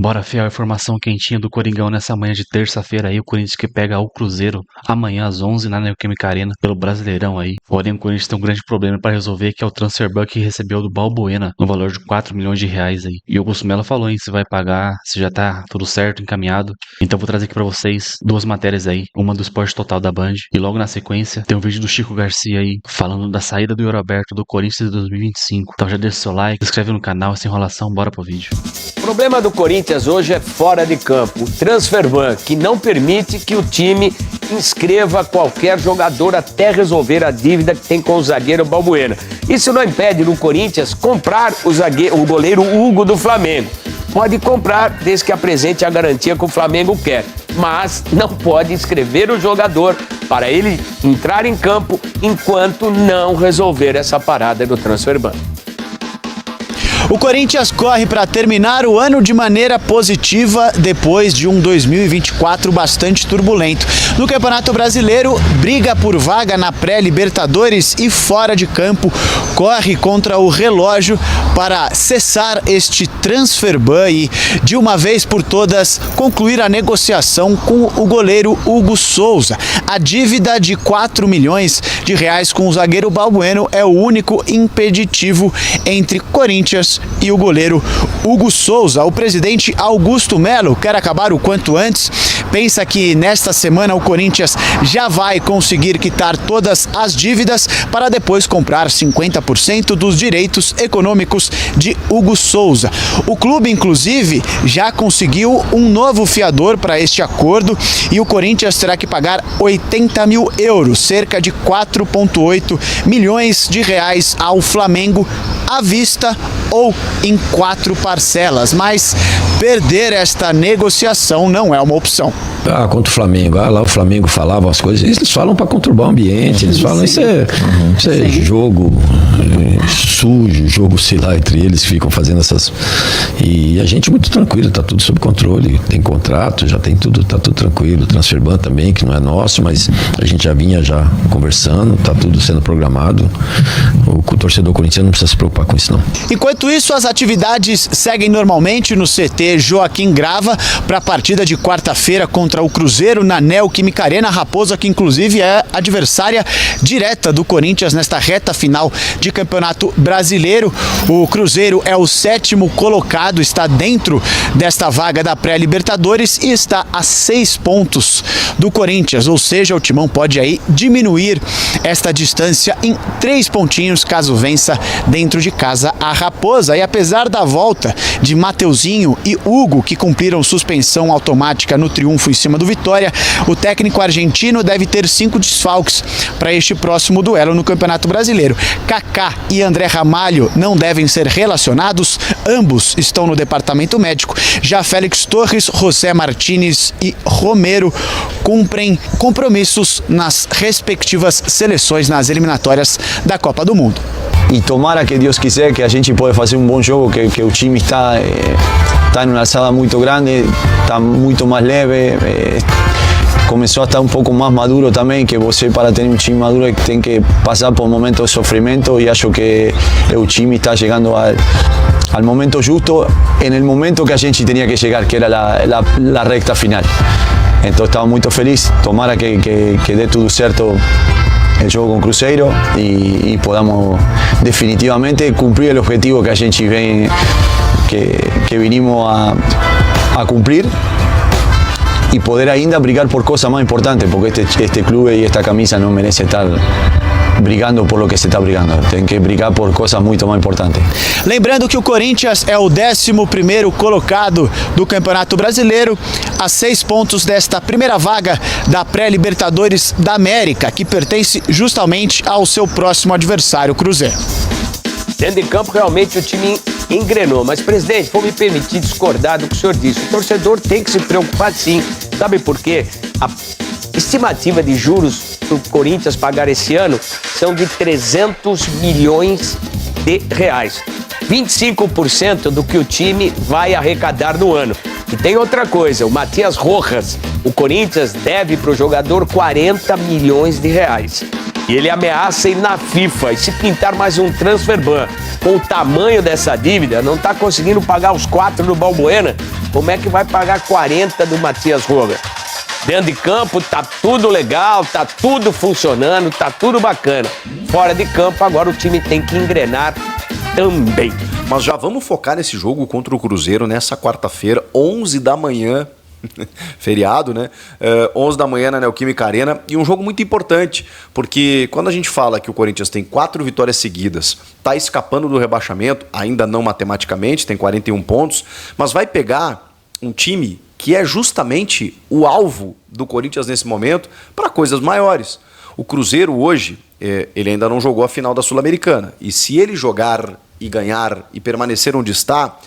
Bora, fiel, informação quentinha do Coringão nessa manhã de terça-feira aí. O Corinthians que pega o Cruzeiro amanhã às 11 na Neoquímica Arena pelo Brasileirão aí. Porém, o Corinthians tem um grande problema para resolver, que é o transfer ban que recebeu do Balbuena no valor de 4 milhões de reais aí. E o Augusto Melo falou, hein, se vai pagar, se já tá tudo certo, encaminhado. Então vou trazer aqui pra vocês duas matérias aí, uma do Esporte Total da Band e logo na sequência tem um vídeo do Chico Garcia aí falando da saída do Euroberto do Corinthians de 2025. Então já deixa seu like, se inscreve no canal, sem enrolação, bora pro vídeo. O problema do Corinthians hoje é fora de campo, o transfer ban, que não permite que o time inscreva qualquer jogador até resolver a dívida que tem com o zagueiro Balbuena. Isso não impede no Corinthians comprar o goleiro Hugo do Flamengo. Pode comprar desde que apresente a garantia que o Flamengo quer, mas não pode inscrever o jogador para ele entrar em campo enquanto não resolver essa parada do transfer ban. O Corinthians corre para terminar o ano de maneira positiva depois de um 2024 bastante turbulento. No Campeonato Brasileiro, briga por vaga na pré-Libertadores e fora de campo, corre contra o relógio para cessar este transfer ban e, de uma vez por todas, concluir a negociação com o goleiro Hugo Souza. A dívida de 4 milhões de reais com o zagueiro Balbuena é o único impeditivo entre Corinthians e o goleiro Hugo Souza. O presidente Augusto Melo quer acabar o quanto antes, pensa que nesta semana o Corinthians já vai conseguir quitar todas as dívidas para depois comprar 50% dos direitos econômicos de Hugo Souza. O clube, inclusive, já conseguiu um novo fiador para este acordo e o Corinthians terá que pagar 80 mil euros, cerca de 4,8 milhões de reais ao Flamengo à vista ou em 4 parcelas, mas perder esta negociação não é uma opção. Contra o Flamengo, lá o Flamengo falava as coisas, eles falam para conturbar o ambiente, eles falam, isso é jogo sujo, jogo, sei lá, entre eles ficam fazendo essas... E a gente muito tranquilo, tá tudo sob controle, tem contrato, já tem tudo, tá tudo tranquilo, transfer ban também, que não é nosso, mas a gente já vinha conversando, tá tudo sendo programado, o torcedor corintiano não precisa se preocupar com isso não. Enquanto isso, as atividades seguem normalmente no CT Joaquim Grava para a partida de quarta-feira contra o Cruzeiro na Neoquímica Arena. A Raposa, que inclusive é adversária direta do Corinthians nesta reta final de Campeonato Brasileiro. O Cruzeiro é o 7º colocado, está dentro desta vaga da pré-Libertadores e está a 6 pontos do Corinthians, ou seja, o Timão pode aí diminuir esta distância em 3 pontinhos caso vença dentro de casa a Raposa. E apesar da volta de Mateuzinho e Hugo, que cumpriram suspensão automática no triunfo em cima do Vitória, o técnico argentino deve ter 5 desfalques para este próximo duelo no Campeonato Brasileiro. Kaká e André Ramalho não devem ser relacionados, ambos estão no departamento médico. Já Félix Torres, José Martínez e Romero cumprem compromissos nas respectivas seleções nas eliminatórias da Copa do Mundo. E tomara que Deus quiser que a gente possa fazer um bom jogo, que o time está em uma alçada muito grande, está muito mais leve, começou a estar um pouco mais maduro também, que você para ter um time maduro tem que passar por um momento de sofrimento e acho que o time está chegando ao momento justo, no momento que a gente tinha que chegar, que era a recta final. Então estamos muito felizes, tomara que dê tudo certo el juego con Cruzeiro y podamos definitivamente cumplir el objetivo que a gente vem, que vinimos a cumplir y poder ainda brigar por cosas más importantes, porque este club y esta camisa no merece estar brigando por lo que se está brigando, tem que brigar por coisas muito mais importantes. Lembrando que o Corinthians é o 11º colocado do Campeonato Brasileiro, a 6 pontos desta primeira vaga da pré-Libertadores da América, que pertence justamente ao seu próximo adversário, Cruzeiro. Dentro de campo, realmente o time engrenou. Mas, presidente, vou me permitir discordar do que o senhor disse. O torcedor tem que se preocupar sim. Sabe por quê? A estimativa de juros para o Corinthians pagar esse ano são de 300 milhões de reais. 25% do que o time vai arrecadar no ano. E tem outra coisa, o Matias Rojas, o Corinthians deve para o jogador 40 milhões de reais. E ele ameaça ir na FIFA. E se pintar mais um transfer ban com o tamanho dessa dívida, não está conseguindo pagar os 4 do Balbuena, como é que vai pagar 40 do Matias Roger? Dentro de campo tá tudo legal, tá tudo funcionando, tá tudo bacana. Fora de campo, agora o time tem que engrenar também. Mas já vamos focar nesse jogo contra o Cruzeiro nessa quarta-feira, 11 da manhã. Feriado, né? 11 da manhã na Neoquímica Arena. E um jogo muito importante, porque quando a gente fala que o Corinthians tem 4 vitórias seguidas, tá escapando do rebaixamento, ainda não matematicamente, tem 41 pontos, mas vai pegar um time que é justamente o alvo do Corinthians nesse momento para coisas maiores. O Cruzeiro hoje, ele ainda não jogou a final da Sul-Americana. E se ele jogar e ganhar e permanecer onde está,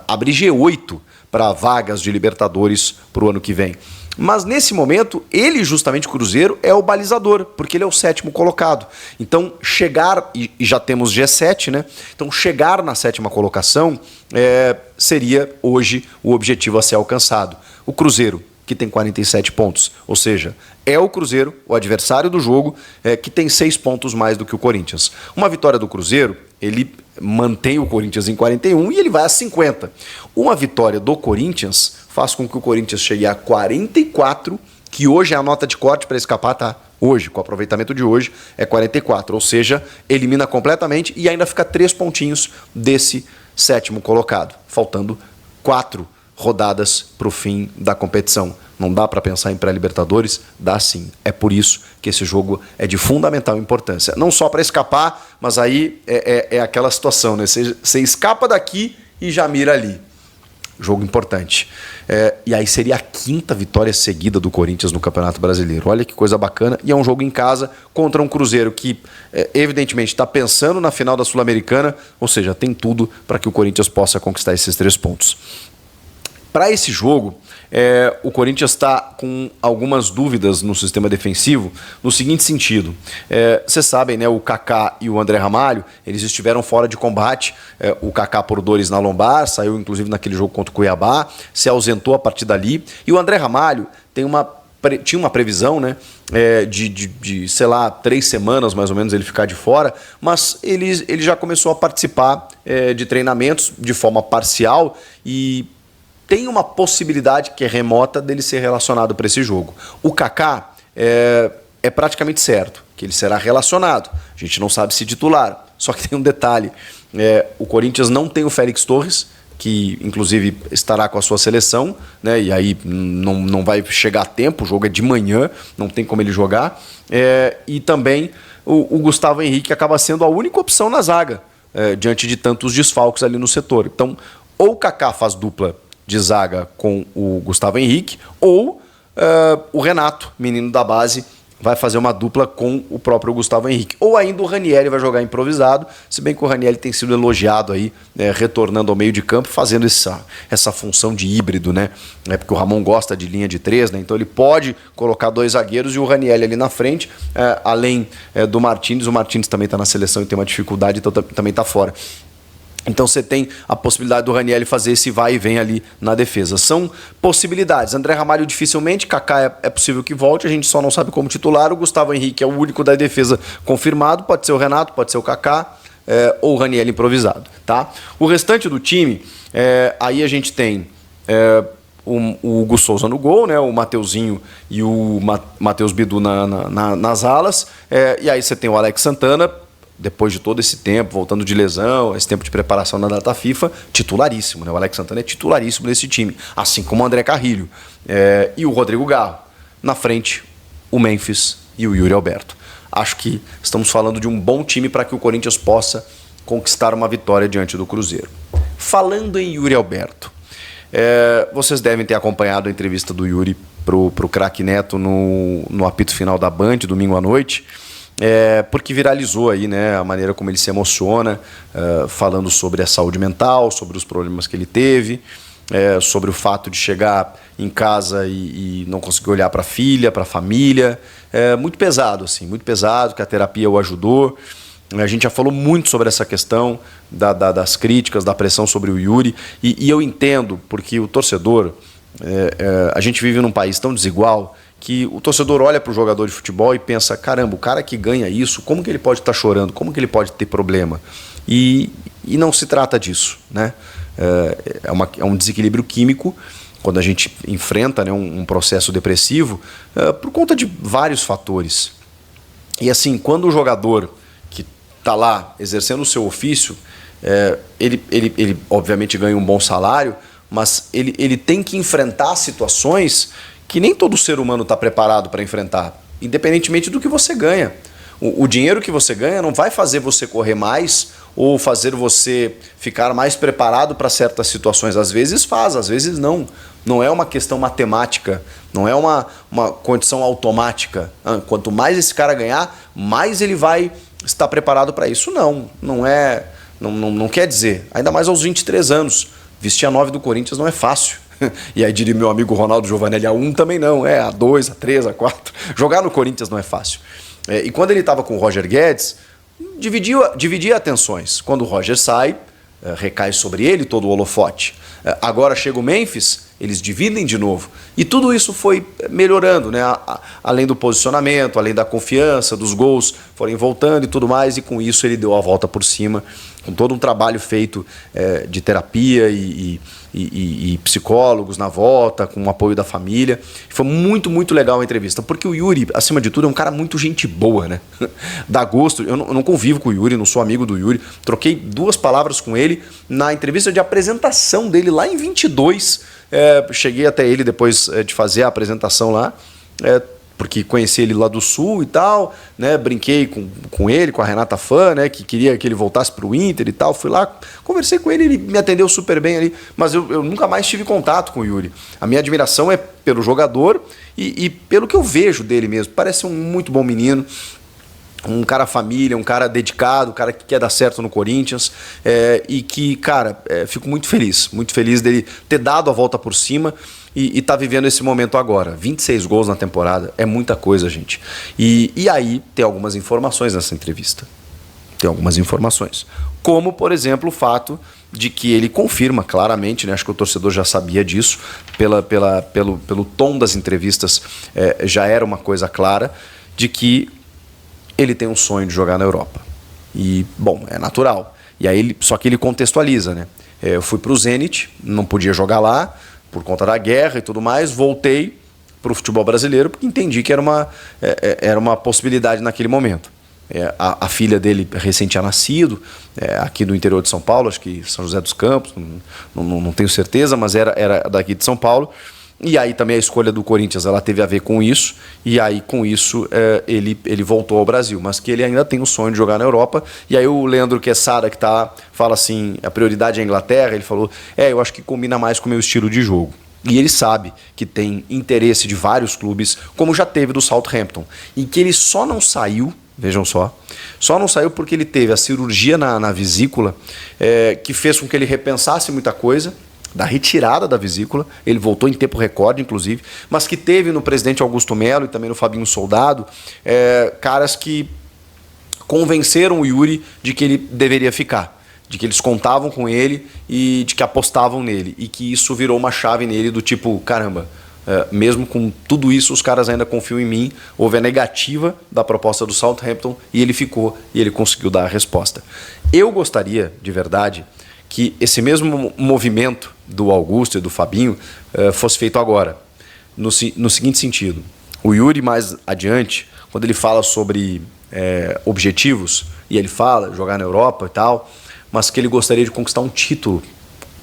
abre G8 para vagas de Libertadores para o ano que vem. Mas nesse momento, ele justamente, o Cruzeiro, é o balizador, porque ele é o 7º colocado. Então, chegar, e já temos G7, né? Então, chegar na 7ª colocação seria hoje o objetivo a ser alcançado. O Cruzeiro, que tem 47 pontos, ou seja, é o Cruzeiro, o adversário do jogo, que tem 6 pontos mais do que o Corinthians. Uma vitória do Cruzeiro, ele mantém o Corinthians em 41 e ele vai a 50. Uma vitória do Corinthians faz com que o Corinthians chegue a 44, que hoje é a nota de corte para escapar, tá? Hoje, com o aproveitamento de hoje, é 44, ou seja, elimina completamente e ainda fica 3 pontinhos desse 7º colocado, faltando 4 rodadas para o fim da competição. Não dá para pensar em pré-Libertadores? Dá sim. É por isso que esse jogo é de fundamental importância. Não só para escapar, mas aí é aquela situação, né? Você escapa daqui e já mira ali. Jogo importante. E aí seria a 5ª vitória seguida do Corinthians no Campeonato Brasileiro. Olha que coisa bacana. E é um jogo em casa contra um Cruzeiro que, evidentemente, está pensando na final da Sul-Americana, ou seja, tem tudo para que o Corinthians possa conquistar esses 3 pontos. Para esse jogo, o Corinthians está com algumas dúvidas no sistema defensivo, no seguinte sentido. Vocês sabem, né, o Kaká e o André Ramalho, eles estiveram fora de combate. O Kaká por dores na lombar, saiu inclusive naquele jogo contra o Cuiabá, se ausentou a partir dali. E o André Ramalho tinha uma previsão, né, de, sei lá, 3 semanas mais ou menos ele ficar de fora, mas ele já começou a participar de treinamentos de forma parcial e tem uma possibilidade que é remota dele ser relacionado para esse jogo. O Kaká é praticamente certo que ele será relacionado. A gente não sabe se titular. Só que tem um detalhe. O Corinthians não tem o Félix Torres, que inclusive estará com a sua seleção, né? E aí não vai chegar a tempo, o jogo é de manhã, não tem como ele jogar. E também o Gustavo Henrique acaba sendo a única opção na zaga, diante de tantos desfalques ali no setor. Então, ou o Kaká faz dupla de zaga com o Gustavo Henrique, ou o Renato, menino da base, vai fazer uma dupla com o próprio Gustavo Henrique. Ou ainda o Ranieri vai jogar improvisado, se bem que o Ranieri tem sido elogiado aí, retornando ao meio de campo, fazendo essa função de híbrido, né? Porque o Ramon gosta de linha de 3, né? Então ele pode colocar 2 zagueiros e o Ranieri ali na frente, além do Martins. O Martins também está na seleção e tem uma dificuldade, então também está fora. Então você tem a possibilidade do Ranieri fazer esse vai e vem ali na defesa. São possibilidades. André Ramalho dificilmente, Kaká é possível que volte, a gente só não sabe como titular. O Gustavo Henrique é o único da defesa confirmado, pode ser o Renato, pode ser o Kaká ou o Ranieri improvisado. Tá? O restante do time, aí a gente tem o Hugo Souza no gol, né? O Mateuzinho e o Matheus Bidu nas alas. E aí você tem o Alex Santana, depois de todo esse tempo, voltando de lesão, esse tempo de preparação na data FIFA, titularíssimo, né? O Alex Santana é titularíssimo nesse time, assim como o André Carrilho. E o Rodrigo Garro. Na frente, o Memphis e o Yuri Alberto. Acho que estamos falando de um bom time para que o Corinthians possa conquistar uma vitória diante do Cruzeiro. Falando em Yuri Alberto, vocês devem ter acompanhado a entrevista do Yuri pro Craque Neto no apito final da Band, domingo à noite, porque viralizou aí, né, a maneira como ele se emociona, falando sobre a saúde mental, sobre os problemas que ele teve, sobre o fato de chegar em casa e não conseguir olhar para a filha, para a família. Muito pesado, assim, muito pesado, que a terapia o ajudou. A gente já falou muito sobre essa questão das críticas, da pressão sobre o Yuri, e eu entendo, porque o torcedor, a gente vive num país tão desigual que o torcedor olha para o jogador de futebol e pensa, caramba, o cara que ganha isso, como que ele pode estar chorando? Como que ele pode ter problema? E não se trata disso, né? É um desequilíbrio químico quando a gente enfrenta, né, um processo depressivo por conta de vários fatores. E assim, quando o jogador que está lá exercendo o seu ofício, ele obviamente ganha um bom salário, mas ele tem que enfrentar situações que nem todo ser humano está preparado para enfrentar, independentemente do que você ganha. O dinheiro que você ganha não vai fazer você correr mais ou fazer você ficar mais preparado para certas situações. Às vezes faz, às vezes não. Não é uma questão matemática, não é uma condição automática. Quanto mais esse cara ganhar, mais ele vai estar preparado para isso. Não quer dizer. Ainda mais aos 23 anos. Vestir a 9 do Corinthians não é fácil. E aí diria meu amigo Ronaldo Giovanelli, a 1 também não, a 2, a 3, a 4. Jogar no Corinthians não é fácil. E quando ele estava com o Roger Guedes, dividia atenções. Quando o Roger sai, recai sobre ele todo o holofote. Agora chega o Memphis, eles dividem de novo. E tudo isso foi melhorando, né? Além do posicionamento, além da confiança, dos gols forem voltando e tudo mais, e com isso ele deu a volta por cima, com todo um trabalho feito de terapia e psicólogos na volta, com o apoio da família. Foi muito, muito legal a entrevista, porque o Yuri, acima de tudo, é um cara muito gente boa, né? Dá gosto. Eu não convivo com o Yuri, não sou amigo do Yuri. Troquei 2 palavras com ele na entrevista de apresentação dele lá em 22. Cheguei até ele depois de fazer a apresentação lá, porque conheci ele lá do Sul e tal, né? Brinquei com ele, com a Renata Fã, né? Que queria que ele voltasse para o Inter e tal. Fui lá, conversei com ele, ele me atendeu super bem ali, mas eu nunca mais tive contato com o Yuri. A minha admiração é pelo jogador e pelo que eu vejo dele mesmo. Parece um muito bom menino, um cara família, um cara dedicado, um cara que quer dar certo no Corinthians, e que, cara, fico muito feliz dele ter dado a volta por cima e tá vivendo esse momento agora. 26 gols na temporada é muita coisa, gente. E aí tem algumas informações nessa entrevista. Tem algumas informações. Como, por exemplo, o fato de que ele confirma claramente, né, acho que o torcedor já sabia disso, pelo tom das entrevistas, já era uma coisa clara, de que ele tem um sonho de jogar na Europa. E, bom, é natural. E aí só que ele contextualiza, né? Eu fui para o Zenit, não podia jogar lá, por conta da guerra e tudo mais, voltei para o futebol brasileiro, porque entendi que era uma possibilidade naquele momento. A filha dele recém tinha nascido, aqui do interior de São Paulo, acho que São José dos Campos, não tenho certeza, mas era daqui de São Paulo. E aí também a escolha do Corinthians ela teve a ver com isso, e aí com isso ele voltou ao Brasil, mas que ele ainda tem o sonho de jogar na Europa. E aí o Leandro Quesada, que fala assim, a prioridade é a Inglaterra, ele falou, eu acho que combina mais com o meu estilo de jogo. E ele sabe que tem interesse de vários clubes, como já teve do Southampton, e que ele só não saiu, vejam só não saiu porque ele teve a cirurgia na vesícula, que fez com que ele repensasse muita coisa, da retirada da vesícula, ele voltou em tempo recorde, inclusive, mas que teve no presidente Augusto Melo e também no Fabinho Soldado, caras que convenceram o Yuri de que ele deveria ficar, de que eles contavam com ele e de que apostavam nele, e que isso virou uma chave nele do tipo, caramba, mesmo com tudo isso, os caras ainda confiam em mim. Houve a negativa da proposta do Southampton e ele ficou, e ele conseguiu dar a resposta. Eu gostaria, de verdade, que esse mesmo movimento do Augusto e do Fabinho fosse feito agora, no seguinte sentido. O Yuri, mais adiante, quando ele fala sobre objetivos, e ele fala jogar na Europa e tal, mas que ele gostaria de conquistar um título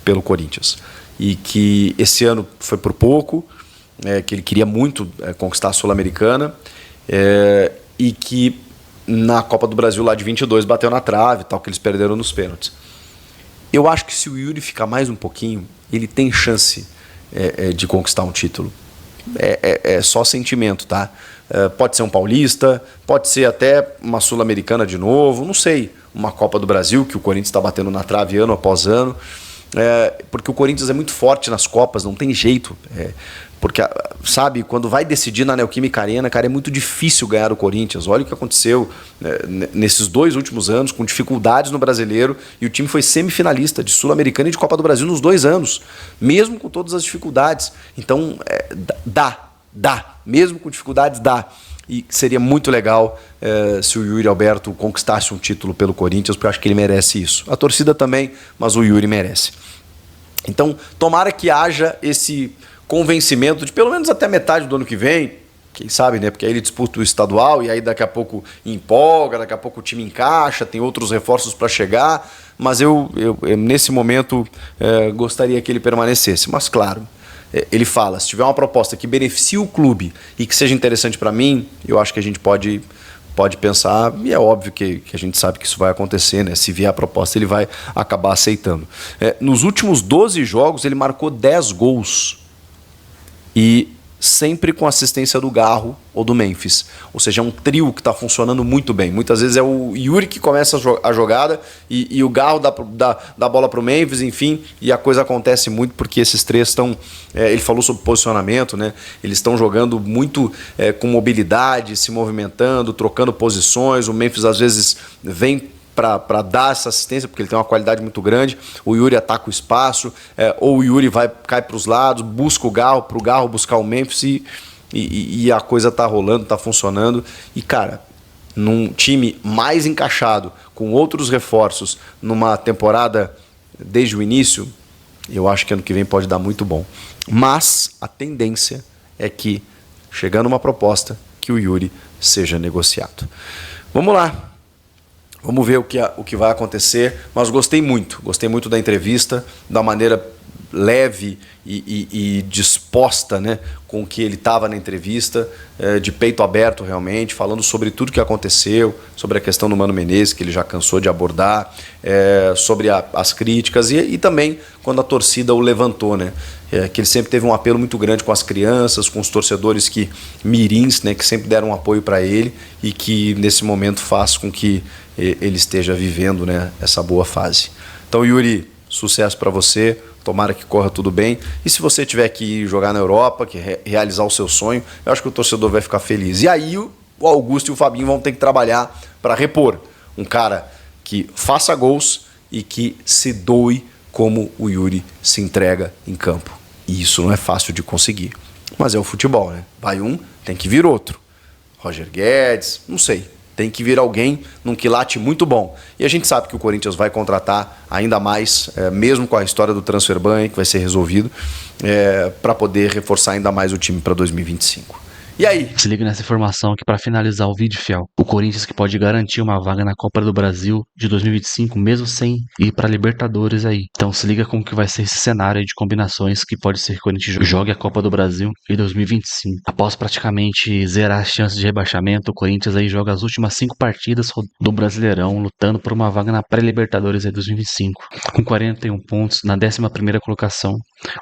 pelo Corinthians, e que esse ano foi por pouco, que ele queria muito conquistar a Sul-Americana, e que na Copa do Brasil lá de 22 bateu na trave, tal, que eles perderam nos pênaltis. Eu acho que se o Yuri ficar mais um pouquinho, ele tem chance de conquistar um título. É só sentimento, tá? Pode ser um paulista, pode ser até uma Sul-Americana de novo, não sei. Uma Copa do Brasil, que o Corinthians está batendo na trave ano após ano. Porque o Corinthians é muito forte nas Copas, não tem jeito. Porque, sabe, quando vai decidir na Neoquímica Arena, cara, é muito difícil ganhar o Corinthians. Olha o que aconteceu nesses 2 últimos anos, com dificuldades no Brasileiro, e o time foi semifinalista de Sul-Americana e de Copa do Brasil nos 2 anos, mesmo com todas as dificuldades. Então, Dá, mesmo com dificuldades, dá. E seria muito legal se o Yuri Alberto conquistasse um título pelo Corinthians, porque eu acho que ele merece isso. A torcida também, mas o Yuri merece. Então, tomara que haja esse convencimento de pelo menos até metade do ano que vem, quem sabe, né? Porque aí ele disputa o estadual e aí daqui a pouco empolga, daqui a pouco o time encaixa, tem outros reforços para chegar, mas eu nesse momento gostaria que ele permanecesse. Mas claro, ele fala, se tiver uma proposta que beneficie o clube e que seja interessante para mim, eu acho que a gente pode pensar, e é óbvio que a gente sabe que isso vai acontecer, né? Se vier a proposta, ele vai acabar aceitando. Nos últimos 12 jogos, ele marcou 10 gols. E sempre com assistência do Garro ou do Memphis. Ou seja, é um trio que está funcionando muito bem. Muitas vezes é o Yuri que começa a jogada e o Garro dá a bola para o Memphis, enfim, e a coisa acontece muito porque esses três estão... ele falou sobre posicionamento, né? Eles estão jogando muito com mobilidade, se movimentando, trocando posições. O Memphis às vezes vem para dar essa assistência, porque ele tem uma qualidade muito grande. O Yuri ataca o espaço, ou o Yuri cai para os lados, busca o Garro, para o Garro buscar o Memphis e a coisa tá rolando, tá funcionando. E, cara, num time mais encaixado, com outros reforços, numa temporada desde o início, eu acho que ano que vem pode dar muito bom. Mas a tendência é que, chegando uma proposta, que o Yuri seja negociado. Vamos lá. Vamos ver o que vai acontecer, mas gostei muito da entrevista, da maneira leve e disposta, né, com que ele estava na entrevista, de peito aberto realmente, falando sobre tudo que aconteceu, sobre a questão do Mano Menezes, que ele já cansou de abordar, sobre as críticas e também quando a torcida o levantou, né, que ele sempre teve um apelo muito grande com as crianças, com os torcedores mirins, né, que sempre deram um apoio para ele e que nesse momento faz com que ele esteja vivendo, né, essa boa fase. Então, Yuri, sucesso para você, tomara que corra tudo bem. E se você tiver que ir jogar na Europa, que realizar o seu sonho, eu acho que o torcedor vai ficar feliz. E aí o Augusto e o Fabinho vão ter que trabalhar para repor um cara que faça gols e que se doe como o Yuri se entrega em campo. E isso não é fácil de conseguir. Mas é o futebol, né? Vai um, tem que vir outro. Roger Guedes, não sei. Tem que vir alguém num quilate muito bom. E a gente sabe que o Corinthians vai contratar ainda mais, mesmo com a história do transfer ban que vai ser resolvido, para poder reforçar ainda mais o time para 2025. E aí? Se liga nessa informação aqui para finalizar o vídeo, fiel. O Corinthians que pode garantir uma vaga na Copa do Brasil de 2025, mesmo sem ir para Libertadores aí. Então se liga como que vai ser esse cenário aí de combinações que pode ser que o Corinthians jogue a Copa do Brasil em 2025. Após praticamente zerar as chances de rebaixamento, o Corinthians aí joga as últimas 5 partidas do Brasileirão, lutando por uma vaga na pré-Libertadores em 2025. Com 41 pontos na 11ª colocação,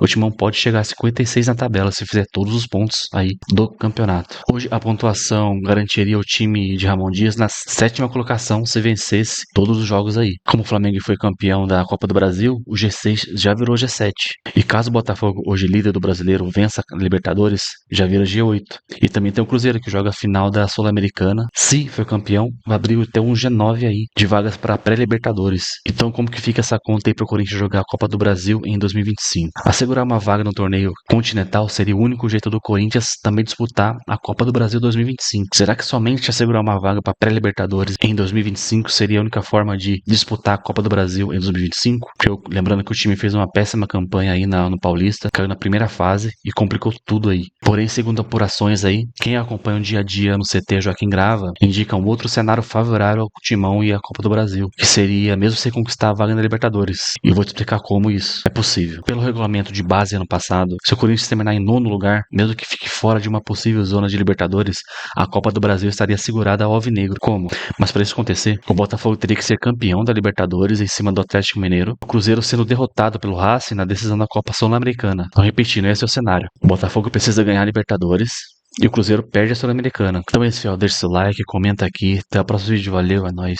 o Timão pode chegar a 56 na tabela se fizer todos os pontos aí do campeonato. Hoje a pontuação garantiria o time de Ramon Dias na 7ª colocação se vencesse todos os jogos aí. Como o Flamengo foi campeão da Copa do Brasil, o G6 já virou G7. E caso o Botafogo, hoje líder do Brasileiro, vença a Libertadores, já vira G8. E também tem o Cruzeiro que joga a final da Sul-Americana. Se for campeão, vai abrir até um G9 aí de vagas para pré-Libertadores. Então como que fica essa conta aí para o Corinthians jogar a Copa do Brasil em 2025? Assegurar uma vaga no torneio continental seria o único jeito do Corinthians também disputar a Copa do Brasil 2025. Será que somente assegurar uma vaga para pré-Libertadores em 2025 seria a única forma de disputar a Copa do Brasil em 2025? Lembrando que o time fez uma péssima campanha aí no Paulista, caiu na primeira fase e complicou tudo aí. Porém, segundo apurações aí, quem acompanha o dia a dia no CT Joaquim Grava indica um outro cenário favorável ao Timão e à Copa do Brasil, que seria mesmo se conquistar a vaga na Libertadores. E eu vou te explicar como isso é possível. Pelo regulamento de base ano passado, se o Corinthians terminar em 9º lugar, mesmo que fique fora de uma possível zona de Libertadores, a Copa do Brasil estaria assegurada ao Alvinegro. Como? Mas para isso acontecer, o Botafogo teria que ser campeão da Libertadores em cima do Atlético Mineiro, o Cruzeiro sendo derrotado pelo Racing na decisão da Copa Sul-Americana. Então, repetindo, esse é o cenário. O Botafogo precisa ganhar a Libertadores e o Cruzeiro perde a Sul-Americana. Então é isso, fiel. Deixa seu like, comenta aqui. Até o próximo vídeo. Valeu, é nóis.